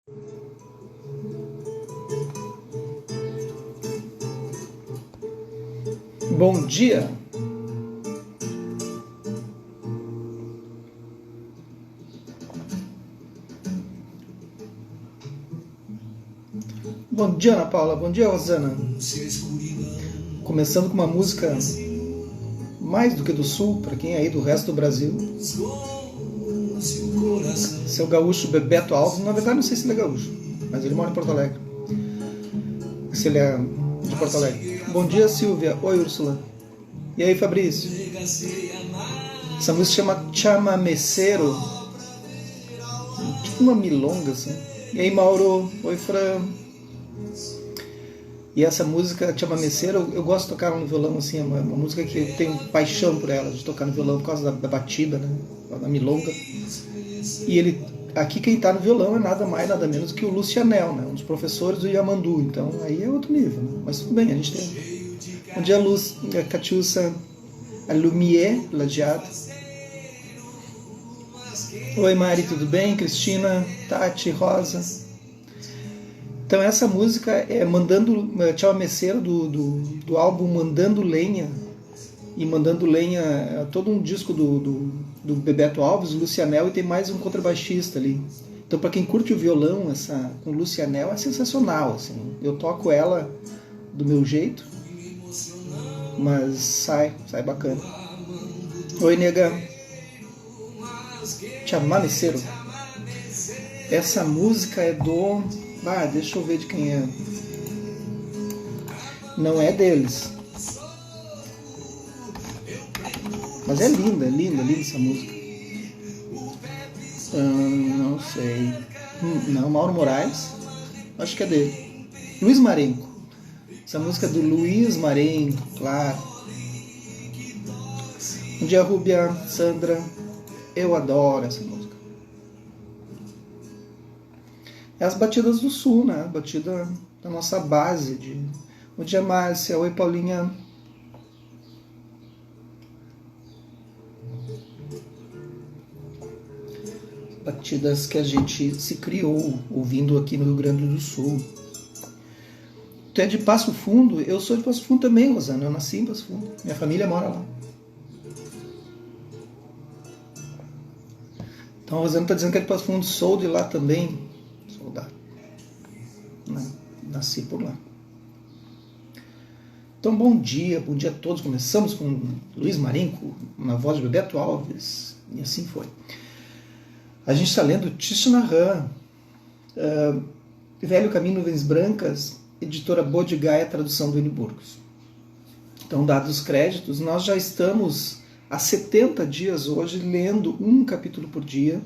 Bom dia! Bom dia, Ana Paula. Bom dia, Rosana. Começando com uma música mais do que do Sul, para quem é aí do resto do Brasil. Seu gaúcho Bebeto Alves, na verdade não sei se ele é gaúcho, mas ele mora em Porto Alegre. Se ele é de Porto Alegre. Bom dia, Silvia. Oi, Úrsula. E aí, Fabrício? Essa música chama Chamameceiro. Tipo uma milonga, assim. E aí, Mauro? Oi, Fran. E essa música, Chamameceiro, eu gosto de tocar no violão, assim, é uma música que eu tenho paixão por ela, de tocar no violão, por causa da batida, né? Da milonga. E ele, aqui quem está no violão é nada mais, nada menos que o Lucianel, né? Um dos professores do Yamandu, então aí é outro nível, né? Mas tudo bem, a gente tem... Bom dia, Luz, a Catiúça, a Lumière, Lajeado. Oi, Mari, tudo bem? Cristina, Tati, Rosa. Então essa música é Chamameceiro do álbum Mandando Lenha. E Mandando Lenha é todo um disco do Bebeto Alves, Lucianel, e tem mais um contrabaixista ali. Então para quem curte o violão, essa com Lucianel é sensacional, assim. Eu toco ela do meu jeito, mas sai bacana. Oi, nega. Chamameceiro. Essa música é do... deixa eu ver de quem é. Não é deles. Mas é linda essa música. Não sei. Não, Mauro Moraes. Acho que é dele. Luiz Marenco. Essa música é do Luiz Marenco, claro. Bom dia, Rúbia, Sandra. Eu adoro essa música. É as batidas do Sul, né? A batida da nossa base. Bom dia, Márcia. Oi, Paulinha. Batidas que a gente se criou ouvindo aqui no Rio Grande do Sul. Tu é de Passo Fundo? Eu sou de Passo Fundo também, Rosana. Eu nasci em Passo Fundo. Minha família mora lá. Então a Rosana está dizendo que é de Passo Fundo. Sou de lá também. Sou da... Nasci por lá. Então bom dia a todos. Começamos com Luiz Marenco, na voz de Bebeto Alves. E assim foi. A gente está lendo Thich Nhat Hanh, Velho Caminho, Nuvens Brancas, editora Bodh-Gaya, tradução do N. Burgos. Então, dados os créditos, nós já estamos há 70 dias hoje lendo um capítulo por dia,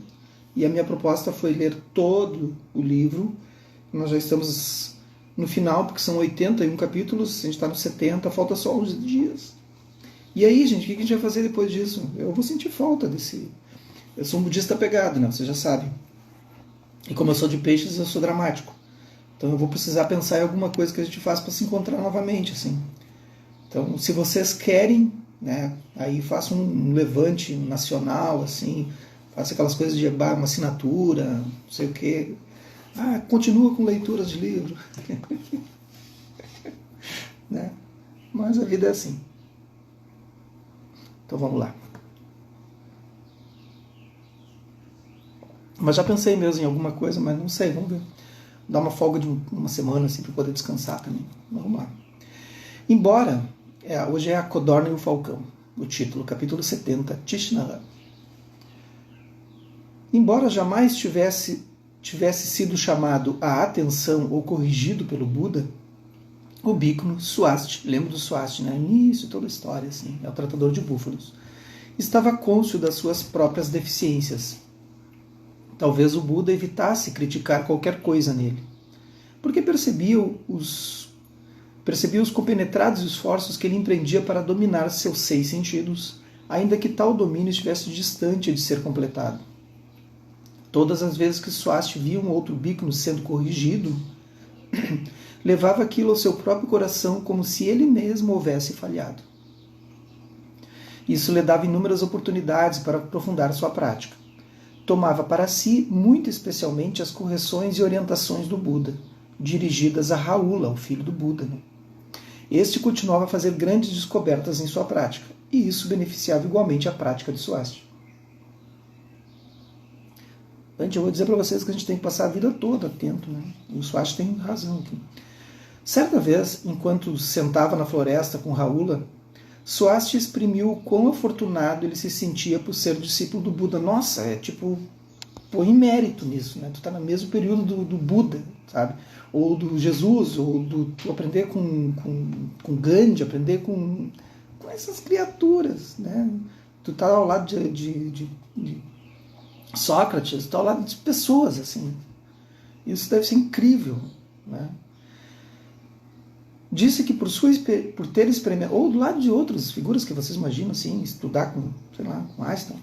e a minha proposta foi ler todo o livro. Nós já estamos no final, porque são 81 capítulos, a gente está nos 70, falta só 11 dias. E aí, gente, o que a gente vai fazer depois disso? Eu vou sentir falta desse... Eu sou um budista pegado, né? Vocês já sabem. E como eu sou de peixes, eu sou dramático. Então eu vou precisar pensar em alguma coisa que a gente faça para se encontrar novamente, assim. Então, se vocês querem, né, aí façam um levante nacional, assim, faça aquelas coisas de uma assinatura, não sei o quê. Continua com leituras de livro. Né? Mas a vida é assim. Então vamos lá. Mas já pensei mesmo em alguma coisa, mas não sei, vamos ver. Dar uma folga de uma semana assim para poder descansar também. Vamos lá. Embora, hoje é A Codorna e o Falcão, o título, capítulo 70, Thich Nhat Hanh. Embora jamais tivesse sido chamado à atenção ou corrigido pelo Buda, o Bhikkhuni Swasti, lembra do Swasti, né? Início, toda a história, assim, é o tratador de búfalos, estava cônscio das suas próprias deficiências. Talvez o Buda evitasse criticar qualquer coisa nele, porque percebia os compenetrados esforços que ele empreendia para dominar seus 6 sentidos, ainda que tal domínio estivesse distante de ser completado. Todas as vezes que Swasti via um outro Bhikkhuni sendo corrigido, levava aquilo ao seu próprio coração como se ele mesmo houvesse falhado. Isso lhe dava inúmeras oportunidades para aprofundar sua prática. tomava para si, muito especialmente, as correções e orientações do Buda, dirigidas a Rahula, o filho do Buda. Este continuava a fazer grandes descobertas em sua prática, e isso beneficiava igualmente a prática de Swasti. Gente, eu vou dizer para vocês que a gente tem que passar a vida toda atento, né? E o Swasti tem razão aqui. Certa vez, enquanto sentava na floresta com Rahula, Swasti exprimiu o quão afortunado ele se sentia por ser discípulo do Buda. Nossa, é tipo, põe mérito nisso, né? Tu está no mesmo período do Buda, sabe? Ou do Jesus, ou tu aprender com Gandhi, aprender com essas criaturas, né? Tu tá ao lado de Sócrates, tu tá ao lado de pessoas, assim. Isso deve ser incrível, né? Disse que por ter experimentado, ou do lado de outras figuras que vocês imaginam, assim, estudar com, sei lá, com Einstein,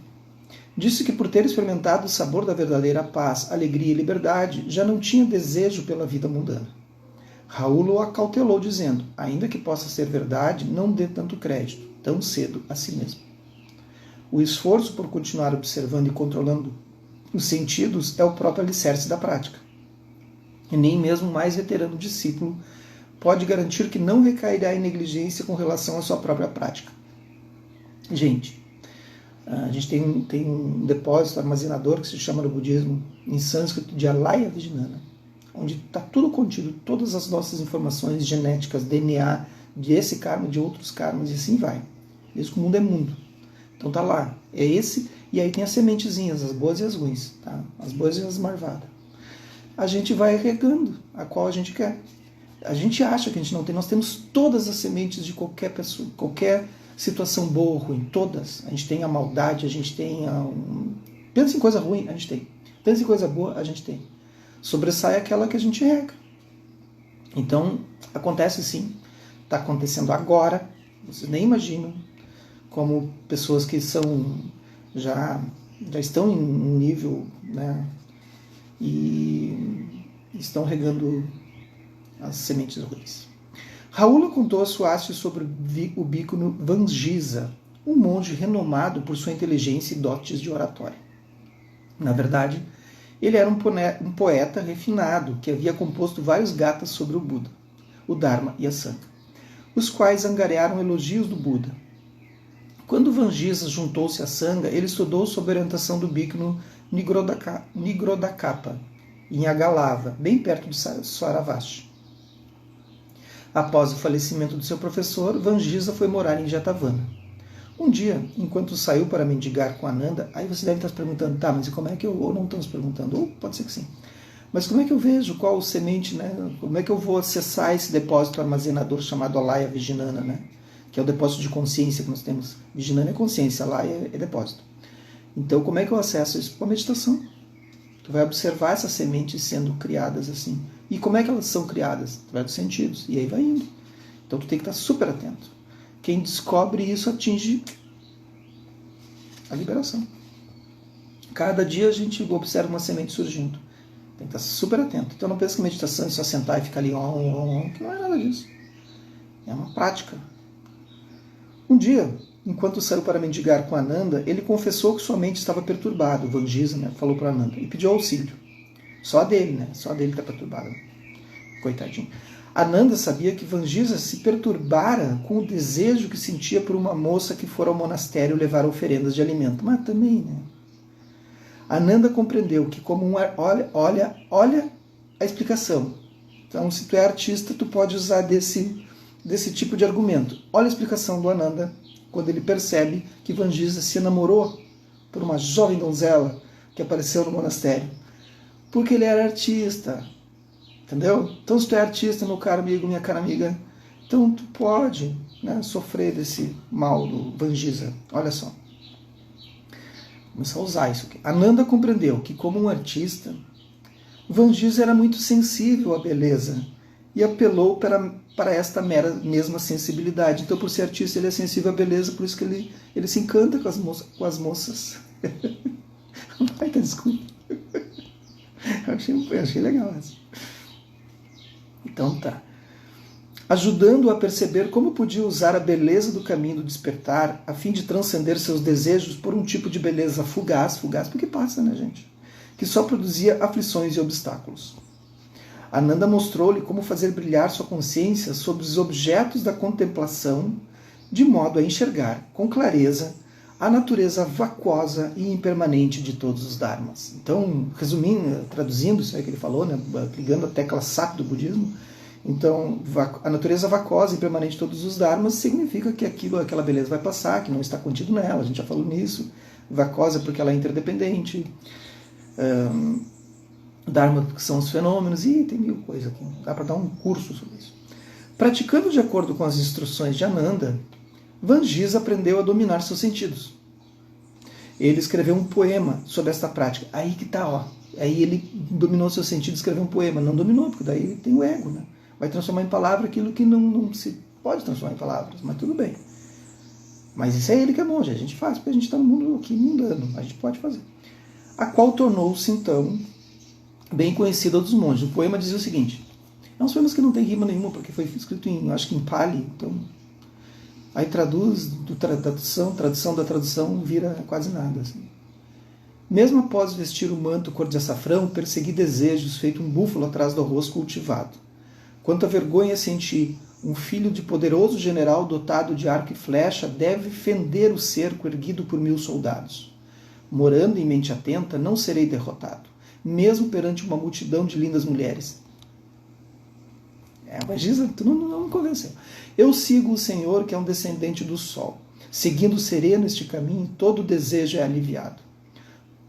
disse que por ter experimentado o sabor da verdadeira paz, alegria e liberdade, já não tinha desejo pela vida mundana. Rahula o acautelou, dizendo, ainda que possa ser verdade, não dê tanto crédito, tão cedo, a si mesmo. O esforço por continuar observando e controlando os sentidos é o próprio alicerce da prática. E nem mesmo o mais veterano discípulo pode garantir que não recairá em negligência com relação à sua própria prática. Gente, a gente tem um depósito armazenador que se chama no budismo, em sânscrito, de Alaya Vijnana, onde está tudo contido, todas as nossas informações genéticas, DNA, desse karma, de outros karmas, e assim vai. Desde que o mundo é mundo. Então tá lá, é esse, e aí tem as sementezinhas, as boas e as ruins, tá? As boas e as marvadas. A gente vai regando a qual a gente quer. A gente acha que a gente não tem, nós temos todas as sementes de qualquer pessoa, qualquer situação boa ou ruim, todas. A gente tem a maldade, a gente tem pensa em coisa ruim, a gente tem. Pensa em coisa boa, a gente tem. Sobressai aquela que a gente rega. Então, acontece sim. Está acontecendo agora, vocês nem imaginam como pessoas que já estão em um nível, né, e estão regando as sementes ruins. Rahula contou a Swasti sobre o bhikkhuni Vangisa, um monge renomado por sua inteligência e dotes de oratória. Na verdade, ele era um poeta refinado que havia composto vários gathas sobre o Buda, o Dharma e a Sangha, os quais angariaram elogios do Buda. Quando Vangisa juntou-se à Sangha, ele estudou sob a orientação do bhikkhuni Nigrodakapa, em Agalava, bem perto de Saravasti. Após o falecimento do seu professor, Vangisa foi morar em Jetavana. Um dia, enquanto saiu para mendigar com Ananda, aí você deve estar se perguntando, tá, mas e como é que eu... Ou não estamos perguntando, ou pode ser que sim. Mas como é que eu vejo qual semente, né? Como é que eu vou acessar esse depósito armazenador chamado Alaya Vijnana, né? Que é o depósito de consciência que nós temos. Vijnana é consciência, Alaya é depósito. Então, como é que eu acesso isso? Com a meditação. Tu vai observar essas sementes sendo criadas assim. E como é que elas são criadas? Através dos sentidos. E aí vai indo. Então tu tem que estar super atento. Quem descobre isso atinge a liberação. Cada dia a gente observa uma semente surgindo. Tem que estar super atento. Então não pense que meditação é só sentar e ficar ali, que não é nada disso. É uma prática. Um dia, enquanto saiu para mendigar com Ananda, ele confessou que sua mente estava perturbada. O Vangisa, né, falou para Ananda e pediu auxílio. Só a dele, né? Só a dele está perturbada. Coitadinho. Ananda sabia que Vangisa se perturbara com o desejo que sentia por uma moça que fora ao monastério levar oferendas de alimento. Mas também, né? Ananda compreendeu que como olha a explicação. Então, se tu é artista, tu pode usar desse tipo de argumento. Olha a explicação do Ananda quando ele percebe que Vangisa se namorou por uma jovem donzela que apareceu no monastério. Porque ele era artista. Entendeu? Então, se tu é artista, meu caro amigo, minha cara amiga, então tu pode, né, sofrer desse mal do Vangisa. Olha só. Começar a usar isso aqui. Ananda compreendeu que, como um artista, Vangisa era muito sensível à beleza e apelou para esta mesma sensibilidade. Então, por ser artista, ele é sensível à beleza, por isso que ele se encanta com as moças. Vai ter desculpa. Eu achei legal essa. Então tá. ajudando-o a perceber como podia usar a beleza do caminho do despertar a fim de transcender seus desejos por um tipo de beleza fugaz, porque passa, né, gente? Que só produzia aflições e obstáculos. Ananda mostrou-lhe como fazer brilhar sua consciência sobre os objetos da contemplação, de modo a enxergar com clareza a natureza vacuosa e impermanente de todos os dharmas. Então, resumindo, traduzindo isso aí que ele falou, né, ligando a tecla SAP do budismo, então, a natureza vacuosa e impermanente de todos os dharmas significa que aquela beleza vai passar, que não está contido nela, a gente já falou nisso. Vacuosa porque ela é interdependente, dharma porque são os fenômenos, e tem mil coisas aqui, dá para dar um curso sobre isso. Praticando de acordo com as instruções de Ananda, Vangisa aprendeu a dominar seus sentidos. Ele escreveu um poema sobre esta prática. Aí que tá, ó. Aí ele dominou seus sentidos e escreveu um poema. Não dominou, porque daí ele tem o ego, né? Vai transformar em palavra aquilo que não se pode transformar em palavras, mas tudo bem. Mas isso é ele que é monge, a gente faz, porque a gente está no mundo aqui mundano, a gente pode fazer. A qual tornou-se, então, bem conhecida dos monges. O poema dizia o seguinte, é uns poemas que não tem rima nenhuma, porque foi escrito acho que em Pali, então... Aí traduz, tradução da tradução vira quase nada. Assim. Mesmo após vestir o manto cor de açafrão, persegui desejos, feito um búfalo atrás do arroz cultivado. Quanta vergonha senti, um filho de poderoso general dotado de arco e flecha deve fender o cerco erguido por 1000 soldados. Morando em mente atenta, não serei derrotado, mesmo perante uma multidão de lindas mulheres. Mas Giza, tu não me convenceu. Eu sigo o Senhor, que é um descendente do sol. Seguindo sereno este caminho, todo desejo é aliviado.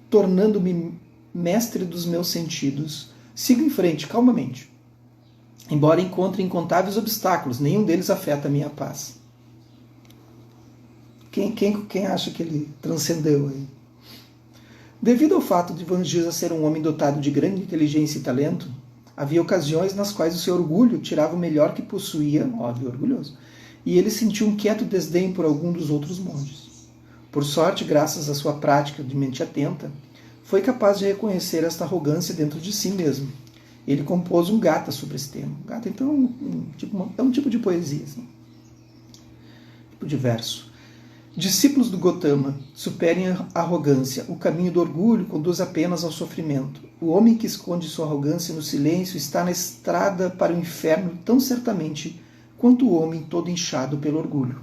Tornando-me mestre dos meus sentidos, sigo em frente, calmamente. Embora encontre incontáveis obstáculos, nenhum deles afeta a minha paz. Quem acha que ele transcendeu aí? Devido ao fato de Vangisa ser um homem dotado de grande inteligência e talento, havia ocasiões nas quais o seu orgulho tirava o melhor que possuía, óbvio, orgulhoso, e ele sentiu um quieto desdém por algum dos outros monges. Por sorte, graças à sua prática de mente atenta, foi capaz de reconhecer esta arrogância dentro de si mesmo. Ele compôs um gata sobre esse tema. Gata, então, é um tipo de poesia, assim. Tipo de verso. Discípulos do Gotama, superem a arrogância. O caminho do orgulho conduz apenas ao sofrimento. O homem que esconde sua arrogância no silêncio está na estrada para o inferno tão certamente quanto o homem todo inchado pelo orgulho.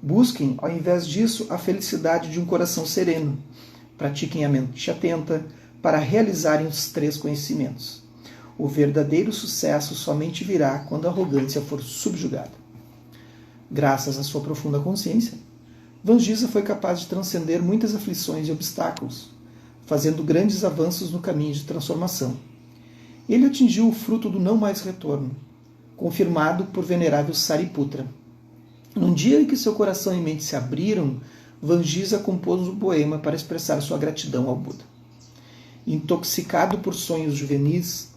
Busquem, ao invés disso, a felicidade de um coração sereno. Pratiquem a mente atenta para realizarem os 3 conhecimentos. O verdadeiro sucesso somente virá quando a arrogância for subjugada. Graças à sua profunda consciência, Vangisa foi capaz de transcender muitas aflições e obstáculos, fazendo grandes avanços no caminho de transformação. Ele atingiu o fruto do não mais retorno, confirmado por venerável Sariputra. Num dia em que seu coração e mente se abriram, Vangisa compôs um poema para expressar sua gratidão ao Buda. Intoxicado por sonhos juvenis,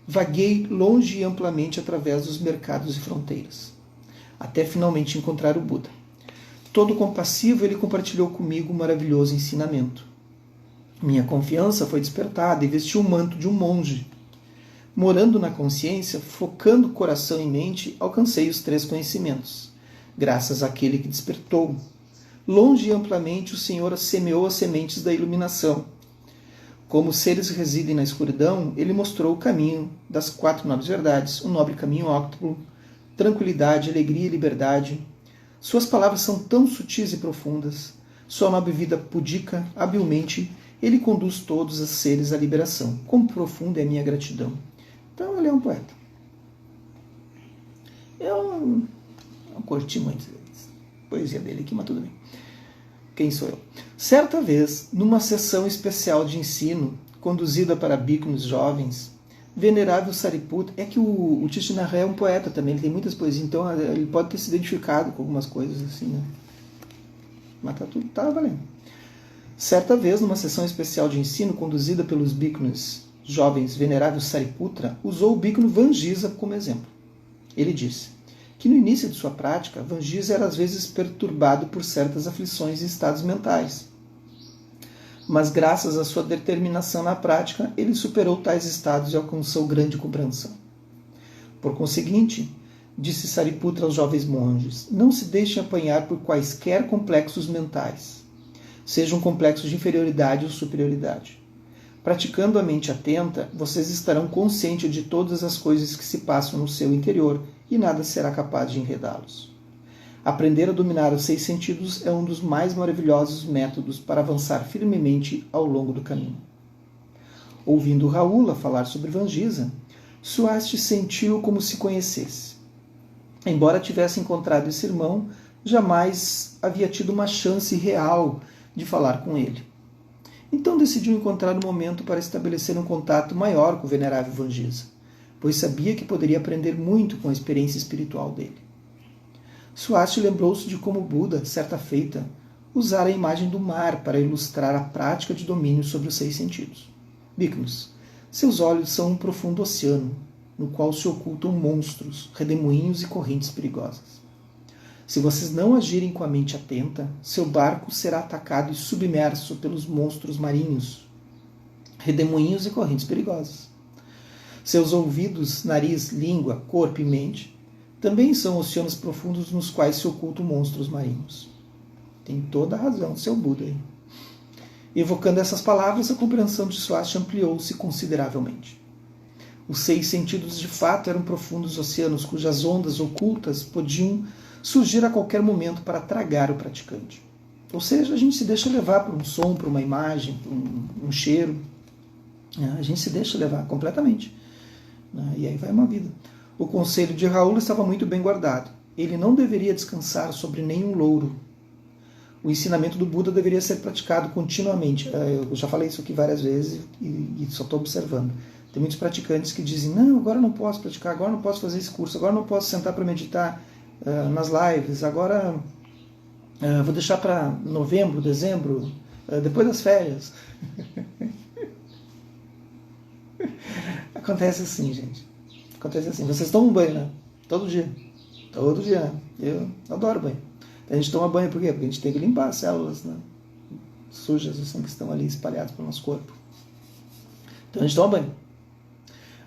vaguei longe e amplamente através dos mercados e fronteiras, até finalmente encontrar o Buda. Todo compassivo, ele compartilhou comigo um maravilhoso ensinamento. Minha confiança foi despertada e vesti o manto de um monge. Morando na consciência, focando coração e mente, alcancei os 3 conhecimentos, graças àquele que despertou. Longe e amplamente o Senhor semeou as sementes da iluminação. Como os seres residem na escuridão, ele mostrou o caminho das 4 nobres verdades, o nobre caminho óctuplo, tranquilidade, alegria e liberdade. Suas palavras são tão sutis e profundas. Sua nobre vida pudica, habilmente, ele conduz todos os seres à liberação. Quão profunda é a minha gratidão. Então ele é um poeta. Eu não curti muito a poesia dele aqui, mas tudo bem. Quem sou eu? Certa vez, numa sessão especial de ensino, conduzida para bhikkhus jovens, venerável Sariputra, é que o Tishnaré é um poeta também, ele tem muitas poesias, então ele pode ter se identificado com algumas coisas assim, né? Mas tá valendo. Certa vez, numa sessão especial de ensino conduzida pelos bhikkhus jovens, venerável Sariputra usou o bhikkhu Vangisa como exemplo. Ele disse que no início de sua prática, Vangisa era às vezes perturbado por certas aflições e estados mentais. Mas graças à sua determinação na prática, ele superou tais estados e alcançou grande compreensão. Por conseguinte, disse Sariputra aos jovens monges, não se deixem apanhar por quaisquer complexos mentais, sejam complexos de inferioridade ou superioridade. Praticando a mente atenta, vocês estarão conscientes de todas as coisas que se passam no seu interior e nada será capaz de enredá-los. Aprender a dominar os 6 sentidos é um dos mais maravilhosos métodos para avançar firmemente ao longo do caminho. Ouvindo Rahula falar sobre Vangisa, Swasti sentiu como se conhecesse. Embora tivesse encontrado esse irmão, jamais havia tido uma chance real de falar com ele. Então decidiu encontrar um momento para estabelecer um contato maior com o venerável Vangisa, pois sabia que poderia aprender muito com a experiência espiritual dele. Swasti lembrou-se de como Buda, certa feita, usara a imagem do mar para ilustrar a prática de domínio sobre os 6 sentidos. Bhikkhus, seus olhos são um profundo oceano, no qual se ocultam monstros, redemoinhos e correntes perigosas. Se vocês não agirem com a mente atenta, seu barco será atacado e submerso pelos monstros marinhos, redemoinhos e correntes perigosas. Seus ouvidos, nariz, língua, corpo e mente também são oceanos profundos nos quais se ocultam monstros marinhos. Tem toda a razão, seu Buda aí. Evocando essas palavras, a compreensão de Swasti ampliou-se consideravelmente. Os 6 sentidos de fato eram profundos oceanos cujas ondas ocultas podiam surgir a qualquer momento para tragar o praticante. Ou seja, a gente se deixa levar por um som, por uma imagem, por um cheiro. A gente se deixa levar completamente. E aí vai uma vida. O conselho de Rahula estava muito bem guardado. Ele não deveria descansar sobre nenhum louro. O ensinamento do Buda deveria ser praticado continuamente. Eu já falei isso aqui várias vezes e só estou observando. Tem muitos praticantes que dizem, não, agora não posso praticar, agora não posso fazer esse curso, agora não posso sentar para meditar nas lives, agora vou deixar para novembro, dezembro, depois das férias. Acontece assim, gente. Acontece assim. Vocês tomam banho, né? Todo dia. Todo dia, né? Eu adoro banho. A gente toma banho por quê? Porque a gente tem que limpar as células, né, sujas assim, que estão ali espalhadas pelo nosso corpo. Então a gente toma banho.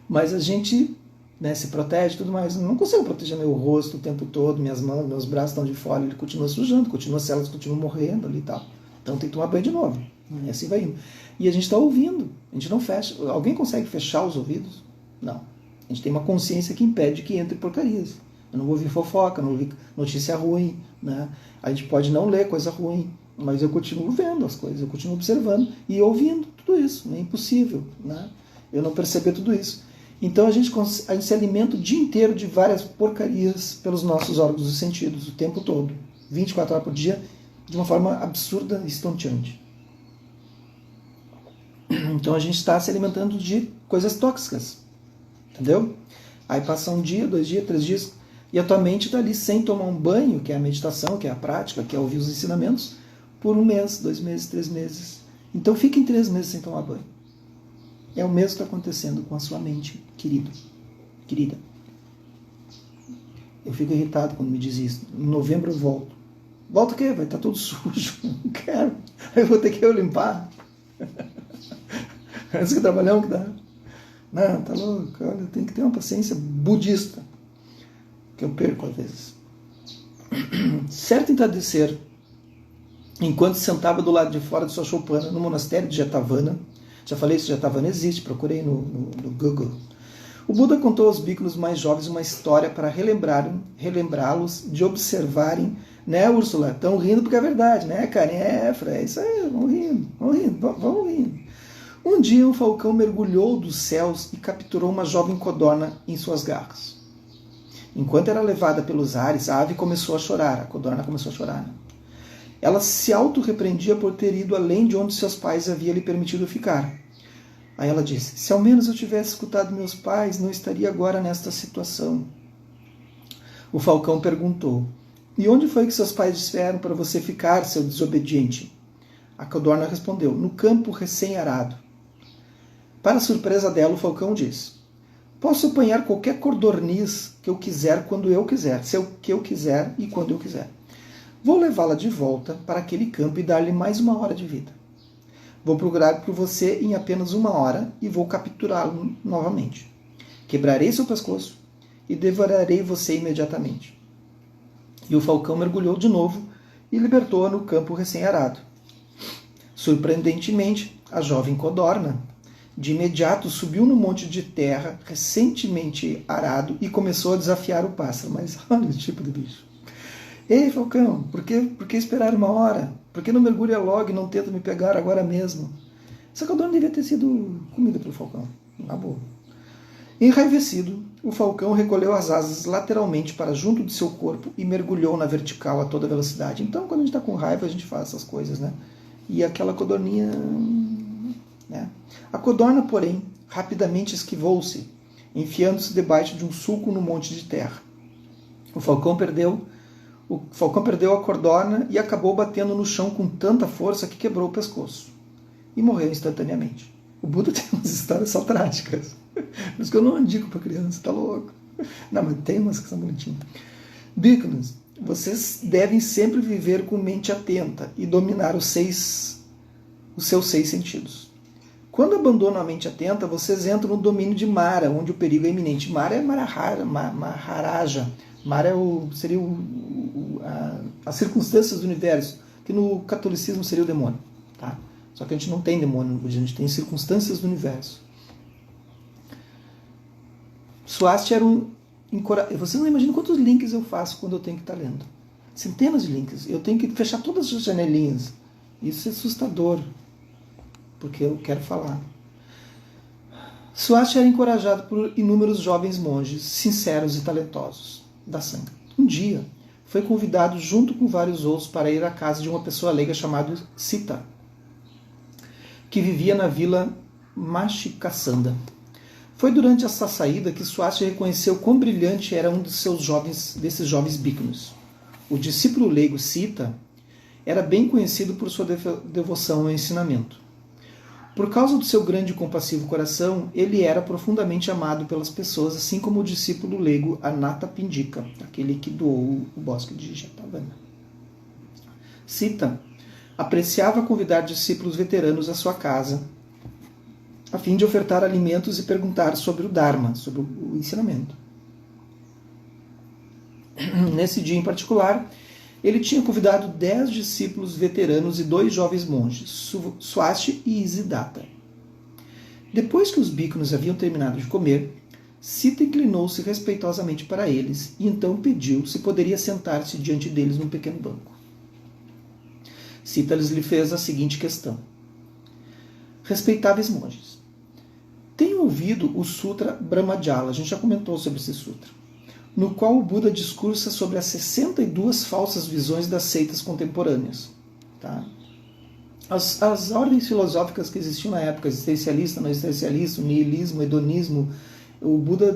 Mas a gente, né, se protege e tudo mais. Não consigo proteger meu rosto o tempo todo, minhas mãos, meus braços estão de fora, ele continua sujando, as células continuam morrendo ali e tal. Então tem que tomar banho de novo. E assim vai indo. E a gente está ouvindo, a gente não fecha. Alguém consegue fechar os ouvidos? Não. A gente tem uma consciência que impede que entre porcarias. Eu não vou ouvir fofoca, não vou ouvir notícia ruim, né? A gente pode não ler coisa ruim, mas eu continuo vendo as coisas, eu continuo observando e ouvindo tudo isso. É impossível, né, eu não perceber tudo isso. Então a gente se alimenta o dia inteiro de várias porcarias pelos nossos órgãos dos sentidos, o tempo todo, 24 horas por dia, de uma forma absurda e estonteante. Então a gente está se alimentando de coisas tóxicas, entendeu? Aí passa um dia, 2 dias, 3 dias, e a tua mente está ali sem tomar um banho, que é a meditação, que é a prática, que é ouvir os ensinamentos, por 1 mês, 2 meses, 3 meses. Então fiquem 3 meses sem tomar banho. É o mesmo que está acontecendo com a sua mente, querida. Eu fico irritado quando me diz isso. Em novembro eu volto. Volta o quê? Vai estar tudo sujo. Não quero. Aí eu vou ter que eu limpar. Parece que trabalhão que dá. Não, tá louco. Olha, tem que ter uma paciência budista, que eu perco às vezes. Certo entardecer, enquanto sentava do lado de fora de sua choupana, no monastério de Jetavana, já falei isso, Jetavana existe, procurei no Google. O Buda contou aos bhikkhus mais jovens uma história para relembrá-los de observarem, né, Úrsula? Estão rindo porque é verdade, né, Karen? É isso aí, vamos rindo. Um dia um falcão mergulhou dos céus e capturou uma jovem codorna em suas garras. Enquanto era levada pelos ares, a ave começou a chorar, a codorna começou a chorar. Ela se auto-repreendia por ter ido além de onde seus pais haviam lhe permitido ficar. Aí ela disse, se ao menos eu tivesse escutado meus pais, não estaria agora nesta situação. O falcão perguntou, e onde foi que seus pais disseram para você ficar, seu desobediente? A codorna respondeu, no campo recém-arado. Para surpresa dela, o falcão disse, posso apanhar qualquer codorniz que eu quiser quando eu quiser, se eu que eu quiser e quando eu quiser. Vou levá-la de volta para aquele campo e dar-lhe mais 1 hora de vida. Vou procurar por você em apenas 1 hora e vou capturá-lo novamente. Quebrarei seu pescoço e devorarei você imediatamente. E o falcão mergulhou de novo e libertou-a no campo recém-arado. Surpreendentemente, a jovem codorna, de imediato subiu no monte de terra recentemente arado e começou a desafiar o pássaro. Mas olha esse tipo de bicho. Ei, falcão, por que esperar uma hora? Por que não mergulha logo e não tenta me pegar agora mesmo? Essa codorna devia ter sido comida pelo falcão. Na boa. Enraivecido, o falcão recolheu as asas lateralmente para junto de seu corpo e mergulhou na vertical a toda velocidade. Então, quando a gente está com raiva, a gente faz essas coisas, né? E aquela codorninha... né? A codorna, porém, rapidamente esquivou-se, enfiando-se debaixo de um sulco no monte de terra. O falcão perdeu a codorna e acabou batendo no chão com tanta força que quebrou o pescoço. E morreu instantaneamente. O Buda tem umas histórias só trágicas. Por isso que eu não indico para criança, tá louco? Não, mas tem umas que são bonitinhas. Bhikkhus, vocês devem sempre viver com mente atenta e dominar os seus 6 sentidos. Quando abandonam a mente atenta, vocês entram no domínio de Mara, onde o perigo é iminente. Mara é Maharaja. Mara seria as circunstâncias do universo, que no catolicismo seria o demônio. Tá? Só que a gente não tem demônio, a gente tem circunstâncias do universo. Swasti era Você não imagina quantos links eu faço quando eu tenho que estar lendo. Centenas de links. Eu tenho que fechar todas as janelinhas. Isso é assustador, porque eu quero falar. Swasti era encorajado por inúmeros jovens monges, sinceros e talentosos, da Sangha. Um dia, foi convidado junto com vários outros para ir à casa de uma pessoa leiga chamada Sita, que vivia na vila Machikasanda. Foi durante essa saída que Swasti reconheceu quão brilhante era um desses jovens bhikkhus. O discípulo leigo Sita era bem conhecido por sua devoção ao ensinamento. Por causa do seu grande e compassivo coração, ele era profundamente amado pelas pessoas, assim como o discípulo leigo Anathapindika, aquele que doou o bosque de Jetavana. Sita apreciava convidar discípulos veteranos à sua casa, a fim de ofertar alimentos e perguntar sobre o Dharma, sobre o ensinamento. Nesse dia em particular, ele tinha convidado 10 discípulos veteranos e 2 jovens monges, Swasti e Isiddhata. Depois que os bhikkhus haviam terminado de comer, Sita inclinou-se respeitosamente para eles e então pediu se poderia sentar-se diante deles num pequeno banco. Sita lhe fez a seguinte questão: respeitáveis monges, tenho ouvido o Sutra Brahmajala, a gente já comentou sobre esse sutra, no qual o Buda discursa sobre as 62 falsas visões das seitas contemporâneas. Tá? As ordens filosóficas que existiam na época, existencialista, não existencialista, niilismo, hedonismo, o Buda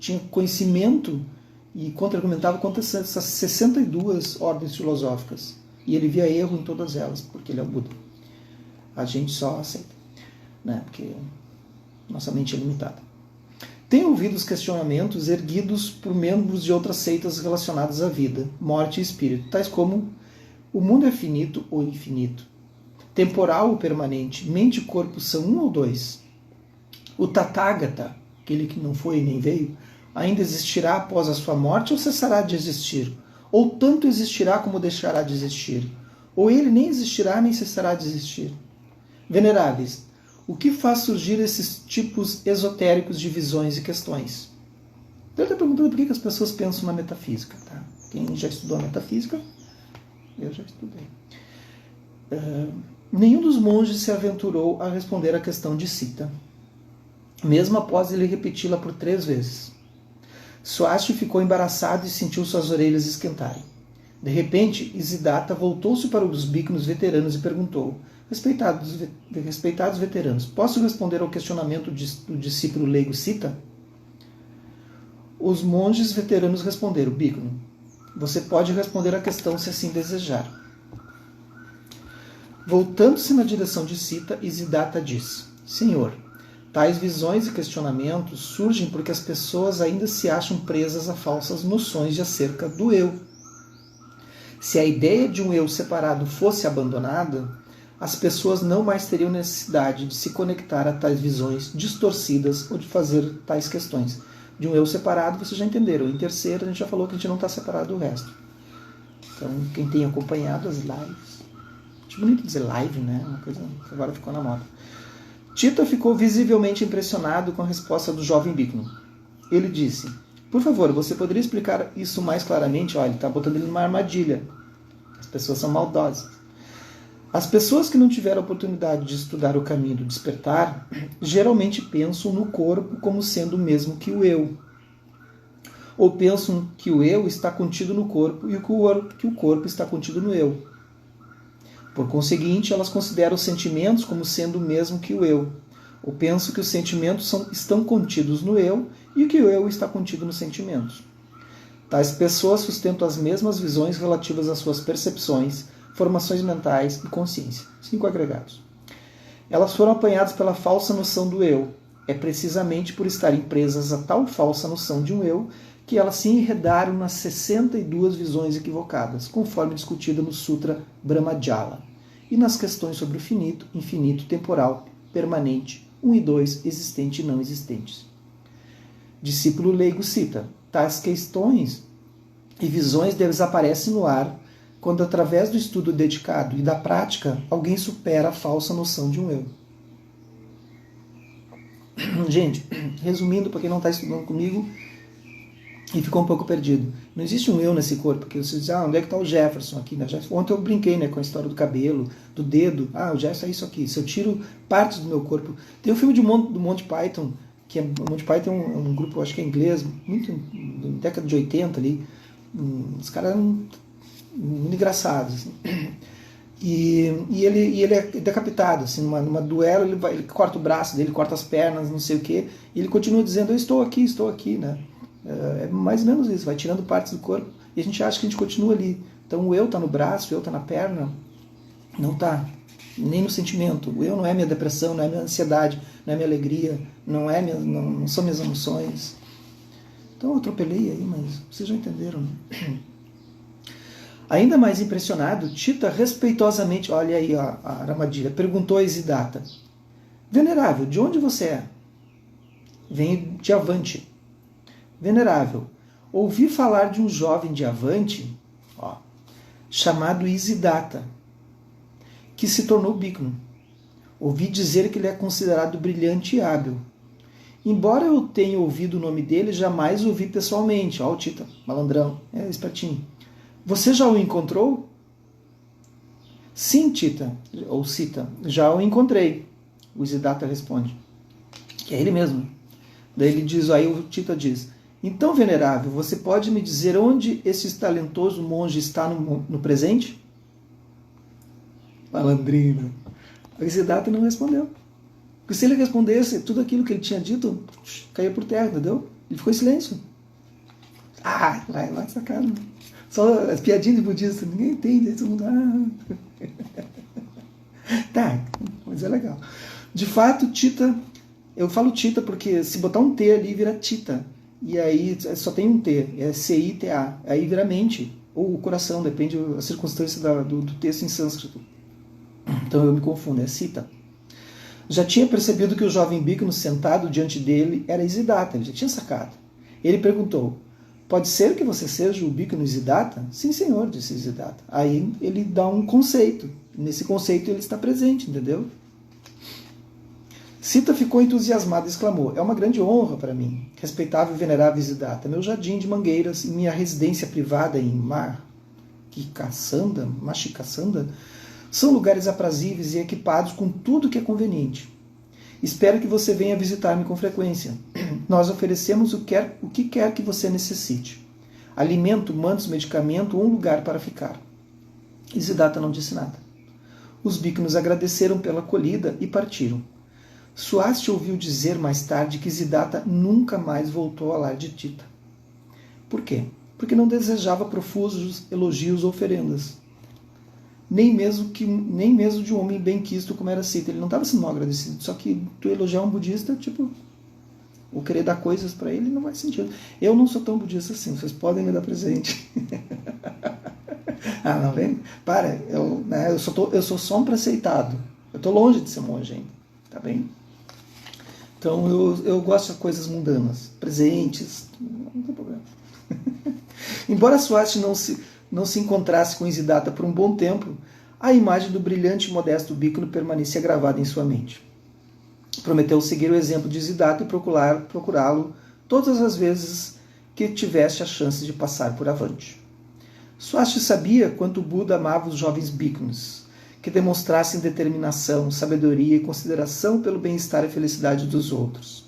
tinha conhecimento e contra-argumentava contra essas 62 ordens filosóficas. E ele via erro em todas elas, porque ele é o Buda. A gente só aceita, né? Porque nossa mente é limitada. Tenho ouvido os questionamentos erguidos por membros de outras seitas relacionadas à vida, morte e espírito, tais como: o mundo é finito ou infinito? Temporal ou permanente? Mente e corpo são um ou dois? O Tathagata, aquele que não foi e nem veio, ainda existirá após a sua morte ou cessará de existir? Ou tanto existirá como deixará de existir? Ou ele nem existirá nem cessará de existir? Veneráveis, o que faz surgir esses tipos esotéricos de visões e questões? Eu estou perguntando por que as pessoas pensam na metafísica. Tá? Quem já estudou a metafísica? Eu já estudei. Nenhum dos monges se aventurou a responder a questão de Sita, mesmo após ele repeti-la por 3 vezes. Swasti ficou embaraçado e sentiu suas orelhas esquentarem. De repente, Isiddhata voltou-se para os bhikkhus veteranos e perguntou: respeitados veteranos, posso responder ao questionamento do discípulo leigo Sita? Os monges veteranos responderam: Bhikkhu, você pode responder a questão se assim desejar. Voltando-se na direção de Sita, Isiddhata disse: Senhor, tais visões e questionamentos surgem porque as pessoas ainda se acham presas a falsas noções acerca do eu. Se a ideia de um eu separado fosse abandonada, as pessoas não mais teriam necessidade de se conectar a tais visões distorcidas ou de fazer tais questões. de um eu separado, vocês já entenderam. Em terceiro, a gente já falou que a gente não está separado do resto. Então, quem tem acompanhado as lives... Acho bonito dizer live, né? Uma coisa que agora ficou na moda. Tita ficou visivelmente impressionado com a resposta do jovem Biknu. Ele disse, por favor, você poderia explicar isso mais claramente? Olha, ele está botando ele numa armadilha. As pessoas são maldosas. As pessoas que não tiveram a oportunidade de estudar o caminho do despertar, geralmente pensam no corpo como sendo o mesmo que o eu. Ou pensam que o eu está contido no corpo e que o corpo está contido no eu. Por conseguinte, elas consideram os sentimentos como sendo o mesmo que o eu. Ou pensam que os sentimentos estão contidos no eu e que o eu está contido nos sentimentos. Tais pessoas sustentam as mesmas visões relativas às suas percepções, formações mentais e consciência. 5 agregados. Elas foram apanhadas pela falsa noção do eu. É precisamente por estarem presas a tal falsa noção de um eu que elas se enredaram nas 62 visões equivocadas, conforme discutida no Sutra Brahmajala, e nas questões sobre o finito, infinito, temporal, permanente, 1 e 2, existente e não existentes. Discípulo leigo cita, tais questões e visões desaparecem no ar quando, através do estudo dedicado e da prática, alguém supera a falsa noção de um eu. Gente, resumindo, para quem não está estudando comigo e ficou um pouco perdido, não existe um eu nesse corpo, porque você diz, onde é que está o Jefferson aqui? Né? Ontem eu brinquei, né, com a história do cabelo, do dedo, o Jefferson é isso aqui, se eu tiro partes do meu corpo... Tem um filme do Monty Python, que o Monty Python é um grupo, acho que é inglês, muito na década de 80 ali, os caras eram muito engraçados, assim. E ele é decapitado, assim, numa duelo, ele corta o braço dele, corta as pernas, não sei o quê, e ele continua dizendo, eu estou aqui, né? É mais ou menos isso, vai tirando partes do corpo, e a gente acha que a gente continua ali. Então o eu está no braço, o eu está na perna, não está, nem no sentimento. O eu não é minha depressão, não é minha ansiedade, não é minha alegria, não são minhas emoções. Então eu atropelei aí, mas vocês já entenderam, né? Ainda mais impressionado, Tita respeitosamente, olha aí a armadilha, perguntou a Isiddhata, venerável, de onde você é? Venho de Avante. Venerável, ouvi falar de um jovem de Avante, chamado Isiddhata, que se tornou Biknu. Ouvi dizer que ele é considerado brilhante e hábil. Embora eu tenha ouvido o nome dele, jamais o vi pessoalmente. O Tita, malandrão, espertinho. Você já o encontrou? Sim, Tita, ou Sita, já o encontrei. O Isiddhata responde. Que é ele mesmo. Daí ele diz, aí o Tita diz, então, venerável, você pode me dizer onde esse talentoso monge está no presente? Malandrino. O Isiddhata não respondeu. Porque se ele respondesse, tudo aquilo que ele tinha dito caía por terra, entendeu? Ele ficou em silêncio. Vai sacado. Só as piadinhas de budista, ninguém entende, todo mundo... Tá, mas é legal. De fato, Tita, eu falo Tita porque se botar um T ali vira Tita, e aí só tem um T, é C-I-T-A, aí vira mente, ou o coração, depende da circunstância do texto em sânscrito. Então eu me confundo, é Sita. Já tinha percebido que o jovem Biknu sentado diante dele era Isiddhata, ele já tinha sacado. Ele perguntou, pode ser que você seja o Biknu Isiddhata? Sim, senhor, disse Isiddhata. Aí ele dá um conceito. Nesse conceito ele está presente, entendeu? Sita ficou entusiasmada e exclamou, é uma grande honra para mim, respeitável e venerável Isiddhata, meu jardim de mangueiras e minha residência privada em Machikassanda, são lugares aprazíveis e equipados com tudo que é conveniente. Espero que você venha visitar-me com frequência. Nós oferecemos o que quer que você necessite. Alimento, mantos, medicamento ou um lugar para ficar. Isiddhata não disse nada. Os Biknus agradeceram pela acolhida e partiram. Swasti ouviu dizer mais tarde que Isiddhata nunca mais voltou a lar de Tita. Por quê? Porque não desejava profusos elogios ou oferendas. Nem mesmo de um homem bem quisto como era Sita. Ele não estava sendo mal agradecido. Só que tu elogiar um budista, ou querer dar coisas para ele, não faz sentido. Eu não sou tão budista assim, vocês podem me dar presente. Não vem? Para, eu sou só um preceitado. Eu estou longe de ser monge ainda. Tá bem? Então eu gosto de coisas mundanas, presentes, não tem problema. Embora Swati não se encontrasse com Isiddhartha por um bom tempo, a imagem do brilhante e modesto Bhikkhuni permanecia gravada em sua mente. Prometeu seguir o exemplo de Isiddhartha e procurá-lo todas as vezes que tivesse a chance de passar por Avanti. Swati sabia quanto o Buda amava os jovens Bhikkhunis, que demonstrassem determinação, sabedoria e consideração pelo bem-estar e felicidade dos outros.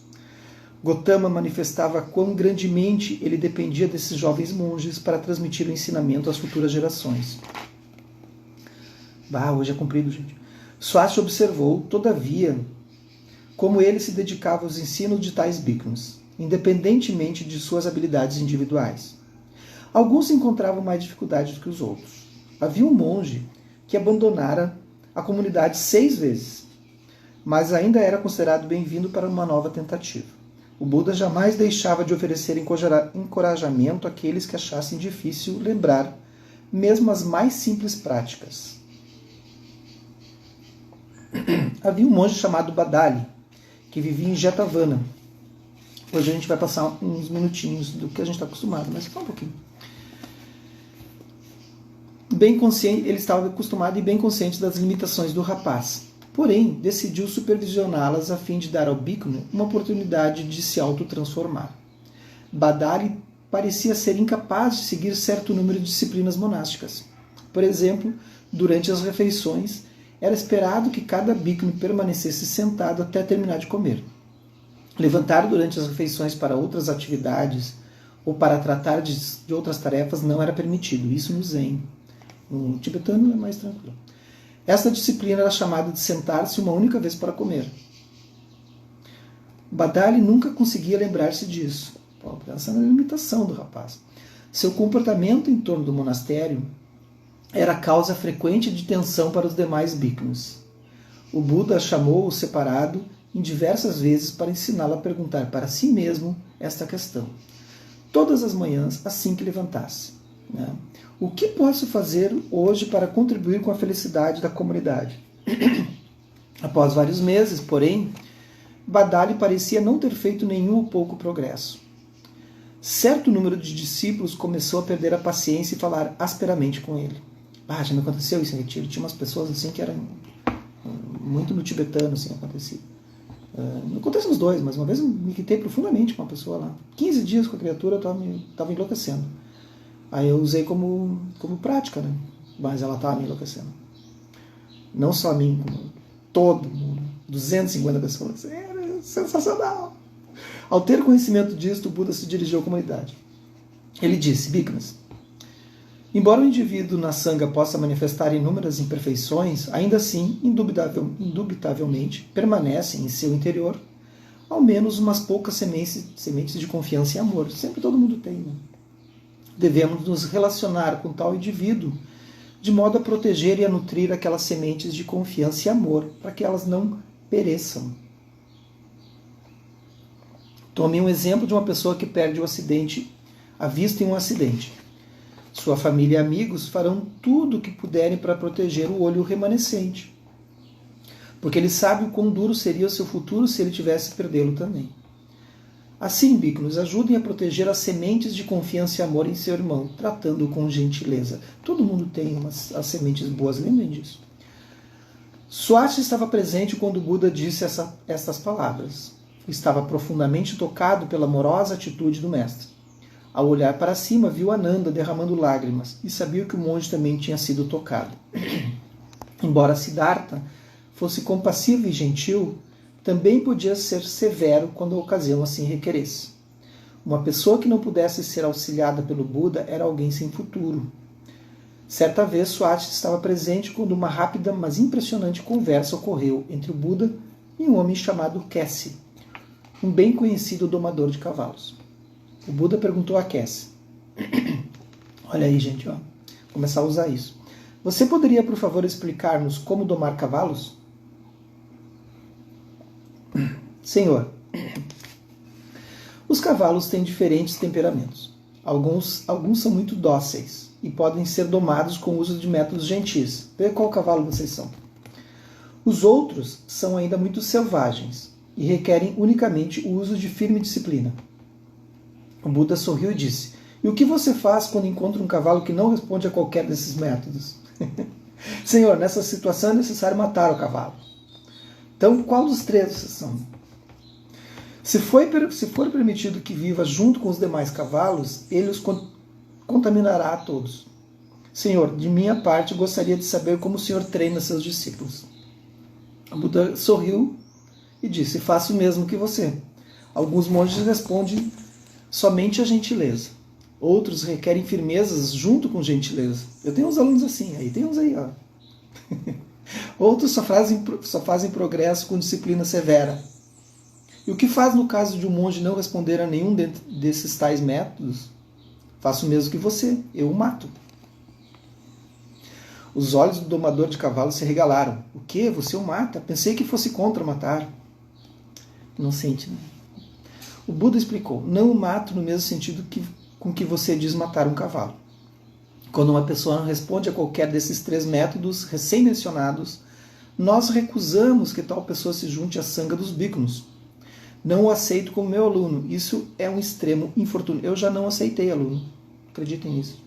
Gotama manifestava quão grandemente ele dependia desses jovens monges para transmitir o ensinamento às futuras gerações. Hoje é comprido, gente. Swati observou, todavia, como ele se dedicava aos ensinos de tais bhikkhunis, independentemente de suas habilidades individuais. Alguns encontravam mais dificuldade do que os outros. Havia um monge que abandonara a comunidade 6 vezes, mas ainda era considerado bem-vindo para uma nova tentativa. O Buda jamais deixava de oferecer encorajamento àqueles que achassem difícil lembrar, mesmo as mais simples práticas. Havia um monge chamado Badali, que vivia em Jetavana. Hoje a gente vai passar uns minutinhos do que a gente está acostumado, mas só um pouquinho. Bem consciente, ele estava acostumado e bem consciente das limitações do rapaz. Porém, decidiu supervisioná-las a fim de dar ao Bhikkhuni uma oportunidade de se autotransformar. Badali parecia ser incapaz de seguir certo número de disciplinas monásticas. Por exemplo, durante as refeições, era esperado que cada Bhikkhuni permanecesse sentado até terminar de comer. Levantar durante as refeições para outras atividades ou para tratar de outras tarefas não era permitido, isso no Zen. No tibetano é mais tranquilo. Esta disciplina era chamada de sentar-se uma única vez para comer. Badali nunca conseguia lembrar-se disso. Pensa na limitação do rapaz. Seu comportamento em torno do monastério era causa frequente de tensão para os demais bhikkhunis. O Buda chamou-o separado em diversas vezes para ensiná-lo a perguntar para si mesmo esta questão. Todas as manhãs, assim que levantasse. O que posso fazer hoje para contribuir com a felicidade da comunidade? Após vários meses, porém, Badali parecia não ter feito nenhum ou pouco progresso. Certo número de discípulos começou a perder a paciência e falar asperamente com ele. Já me aconteceu isso em retiro. Tinha umas pessoas assim que eram muito no tibetano, assim, acontecia. Não acontece nos dois, mas uma vez eu me irritei profundamente com uma pessoa lá. 15 dias com a criatura, eu estava enlouquecendo. Aí eu usei como prática, né? Mas ela estava me enlouquecendo. Não só a mim, como todo mundo. 250 pessoas. Era sensacional. Ao ter conhecimento disto, o Buda se dirigiu à comunidade. Ele disse, Bhikkhunis, embora o indivíduo na Sangha possa manifestar inúmeras imperfeições, ainda assim, indubitavelmente, permanecem em seu interior ao menos umas poucas sementes de confiança e amor. Sempre todo mundo tem, né? Devemos nos relacionar com tal indivíduo de modo a proteger e a nutrir aquelas sementes de confiança e amor, para que elas não pereçam. Tome um exemplo de uma pessoa que perde a vista em um acidente. Sua família e amigos farão tudo o que puderem para proteger o olho remanescente, porque ele sabe o quão duro seria o seu futuro se ele tivesse que perdê-lo também. Assim, Bhikkhunis, ajudem a proteger as sementes de confiança e amor em seu irmão, tratando-o com gentileza. Todo mundo tem as sementes boas, lembrem disso. Swati estava presente quando o Buda disse estas palavras. Estava profundamente tocado pela amorosa atitude do mestre. Ao olhar para cima, viu Ananda derramando lágrimas e sabia que o monge também tinha sido tocado. Embora Siddhartha fosse compassivo e gentil, também podia ser severo quando a ocasião assim requeresse. Uma pessoa que não pudesse ser auxiliada pelo Buda era alguém sem futuro. Certa vez, Swati estava presente quando uma rápida, mas impressionante conversa ocorreu entre o Buda e um homem chamado Kessi, um bem conhecido domador de cavalos. O Buda perguntou a Kessi, olha aí, gente, começar a usar isso. Você poderia, por favor, explicar-nos como domar cavalos? Senhor, os cavalos têm diferentes temperamentos. Alguns são muito dóceis e podem ser domados com o uso de métodos gentis. Vê qual cavalo vocês são. Os outros são ainda muito selvagens. e requerem unicamente o uso de firme disciplina. O Buda sorriu e disse: e o que você faz quando encontra um cavalo que não responde a qualquer desses métodos? Senhor, nessa situação é necessário matar o cavalo. Então, qual dos três vocês são? Se for permitido que viva junto com os demais cavalos, ele os contaminará a todos. Senhor, de minha parte, gostaria de saber como o Senhor treina seus discípulos. O Buda sorriu e disse: faço o mesmo que você. Alguns monges respondem somente a gentileza. Outros requerem firmezas junto com gentileza. Eu tenho uns alunos assim, aí tem uns aí, ó. Outros só fazem progresso com disciplina severa. E o que faz no caso de um monge não responder a nenhum desses tais métodos? Faço o mesmo que você, eu o mato. Os olhos do domador de cavalos se regalaram. O quê? Você o mata? Pensei que fosse contra matar. Inocente, né? O Buda explicou: não o mato no mesmo sentido com que você diz matar um cavalo. Quando uma pessoa não responde a qualquer desses três métodos recém-mencionados, nós recusamos que tal pessoa se junte à sanga dos bhikkhus. Não o aceito como meu aluno. Isso é um extremo infortúnio. Eu já não aceitei aluno. Acreditem nisso.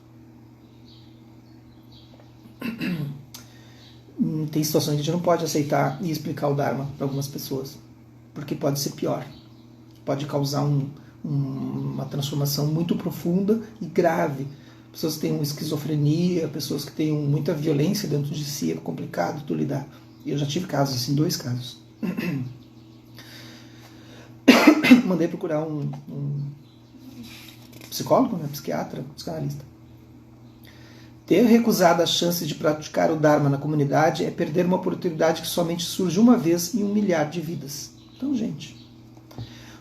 Tem situações que a gente não pode aceitar e explicar o Dharma para algumas pessoas, porque pode ser pior. Pode causar uma transformação muito profunda e grave. Pessoas que têm esquizofrenia, pessoas que têm muita violência dentro de si, é complicado tu lidar. Eu já tive casos assim, 2 casos. Mandei procurar um psicólogo, né, psiquiatra, psicanalista. Ter recusado a chance de praticar o Dharma na comunidade é perder uma oportunidade que somente surge uma vez em 1 milhar de vidas. Então, gente,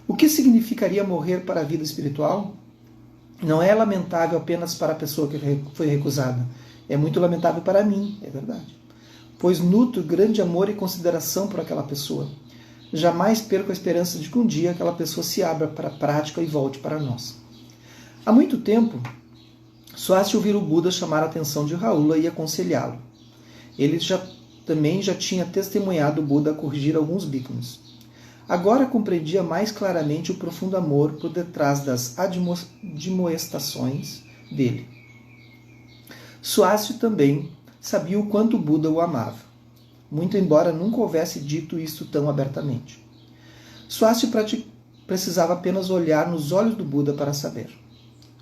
o que significaria morrer para a vida espiritual? Não é lamentável apenas para a pessoa que foi recusada. É muito lamentável para mim, é verdade. Pois nutro grande amor e consideração por aquela pessoa. Jamais perco a esperança de que um dia aquela pessoa se abra para a prática e volte para nós. Há muito tempo, Swasti ouviu o Buda chamar a atenção de Rahula e aconselhá-lo. Ele também já tinha testemunhado o Buda corrigir alguns bhikkhus. Agora compreendia mais claramente o profundo amor por detrás das admoestações dele. Swasti também sabia o quanto o Buda o amava, muito embora nunca houvesse dito isto tão abertamente. Swasti precisava apenas olhar nos olhos do Buda para saber.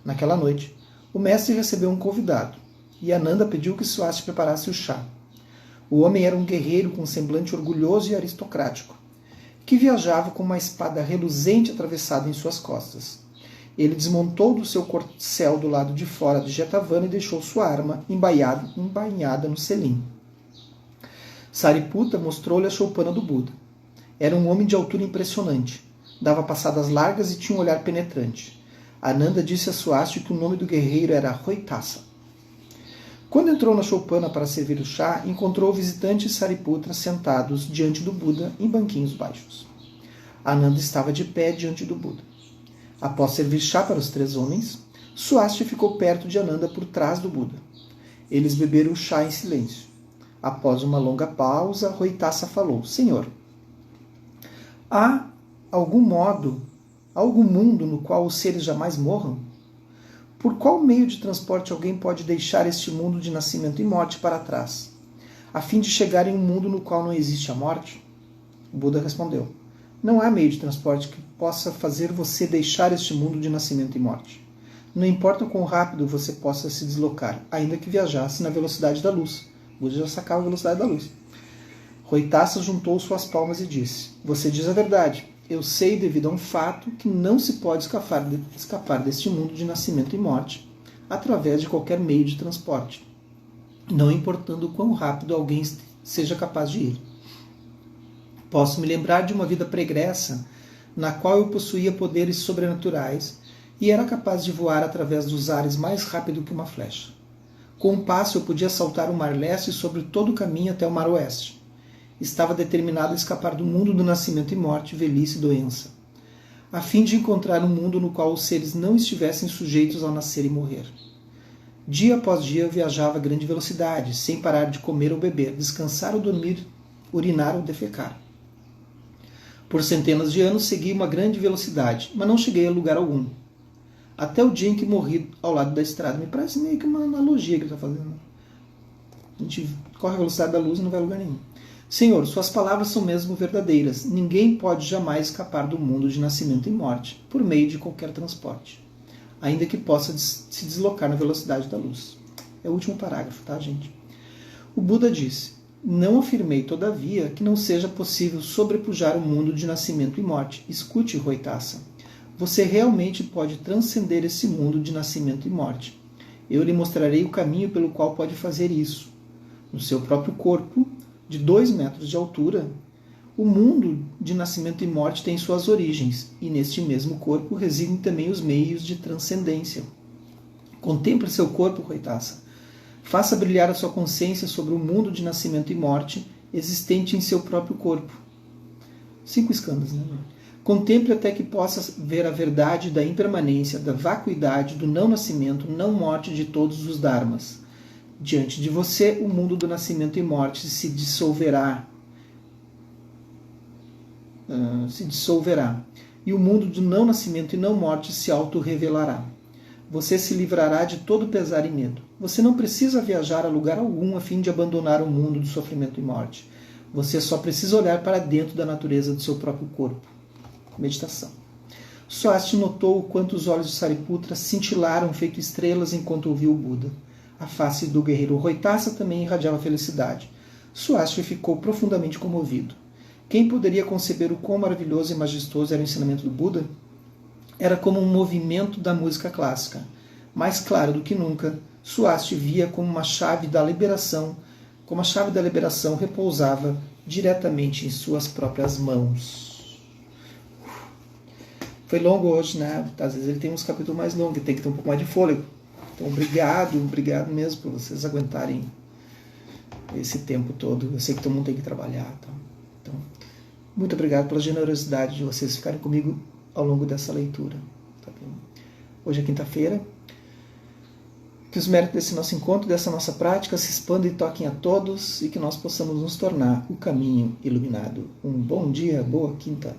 Naquela noite, o mestre recebeu um convidado, e Ananda pediu que Swasti preparasse o chá. O homem era um guerreiro com um semblante orgulhoso e aristocrático, que viajava com uma espada reluzente atravessada em suas costas. Ele desmontou do seu corcel do lado de fora de Jetavana e deixou sua arma embainhada no selim. Sariputta mostrou-lhe a choupana do Buda. Era um homem de altura impressionante. Dava passadas largas e tinha um olhar penetrante. Ananda disse a Swasti que o nome do guerreiro era Roitassa. Quando entrou na choupana para servir o chá, encontrou o visitante e Sariputta sentados diante do Buda em banquinhos baixos. Ananda estava de pé diante do Buda. Após servir chá para os 3 homens, Swasti ficou perto de Ananda por trás do Buda. Eles beberam o chá em silêncio. Após uma longa pausa, Roitassa falou: Senhor, há algum mundo no qual os seres jamais morram? Por qual meio de transporte alguém pode deixar este mundo de nascimento e morte para trás, a fim de chegar em um mundo no qual não existe a morte? O Buda respondeu: não há meio de transporte que possa fazer você deixar este mundo de nascimento e morte. Não importa quão rápido você possa se deslocar, ainda que viajasse na velocidade da luz. O Buda já sacava a velocidade da luz. Roitassa juntou suas palmas e disse: você diz a verdade. Eu sei devido a um fato que não se pode escapar deste mundo de nascimento e morte através de qualquer meio de transporte, não importando o quão rápido alguém seja capaz de ir. Posso me lembrar de uma vida pregressa na qual eu possuía poderes sobrenaturais e era capaz de voar através dos ares mais rápido que uma flecha. Com um passo eu podia saltar o mar leste sobre todo o caminho até o mar oeste. Estava determinado a escapar do mundo do nascimento e morte, velhice e doença, a fim de encontrar um mundo no qual os seres não estivessem sujeitos ao nascer e morrer. Dia após dia eu viajava a grande velocidade, sem parar de comer ou beber, descansar ou dormir, urinar ou defecar. Por centenas de anos segui uma grande velocidade, mas não cheguei a lugar algum. Até o dia em que morri ao lado da estrada. Me parece meio que uma analogia que ele está fazendo. A gente corre a velocidade da luz e não vai a lugar nenhum. Senhor, suas palavras são mesmo verdadeiras. Ninguém pode jamais escapar do mundo de nascimento e morte, por meio de qualquer transporte, ainda que possa se deslocar na velocidade da luz. É o último parágrafo, tá, gente? O Buda disse: não afirmei, todavia, que não seja possível sobrepujar o mundo de nascimento e morte. Escute, Roitassa. Você realmente pode transcender esse mundo de nascimento e morte. Eu lhe mostrarei o caminho pelo qual pode fazer isso. No seu próprio corpo, de 2 metros de altura, o mundo de nascimento e morte tem suas origens, e neste mesmo corpo residem também os meios de transcendência. Contemple seu corpo, Roitassa. Faça brilhar a sua consciência sobre o mundo de nascimento e morte existente em seu próprio corpo. 5 escandas, né? Contemple até que possa ver a verdade da impermanência, da vacuidade, do não nascimento, não morte de todos os dharmas. Diante de você, o mundo do nascimento e morte se dissolverá. E o mundo do não nascimento e não morte se auto-revelará. Você se livrará de todo pesar e medo. Você não precisa viajar a lugar algum a fim de abandonar o mundo do sofrimento e morte. Você só precisa olhar para dentro da natureza do seu próprio corpo. Meditação. Swasti notou o quanto os olhos de Sariputra cintilaram feito estrelas enquanto ouvia o Buda. A face do guerreiro Roitassa também irradiava felicidade. Swasti ficou profundamente comovido. Quem poderia conceber o quão maravilhoso e majestoso era o ensinamento do Buda? Era como um movimento da música clássica. Mais claro do que nunca, Swasti via como uma chave da liberação, como a chave da liberação repousava diretamente em suas próprias mãos. Foi longo hoje, né? Às vezes ele tem uns capítulos mais longos, tem que ter um pouco mais de fôlego. Então, obrigado mesmo por vocês aguentarem esse tempo todo. Eu sei que todo mundo tem que trabalhar. Então, muito obrigado pela generosidade de vocês ficarem comigo ao longo dessa leitura. Tá bem? Hoje é quinta-feira. Que os méritos desse nosso encontro, dessa nossa prática, se expandam e toquem a todos e que nós possamos nos tornar o caminho iluminado. Um bom dia, boa quinta.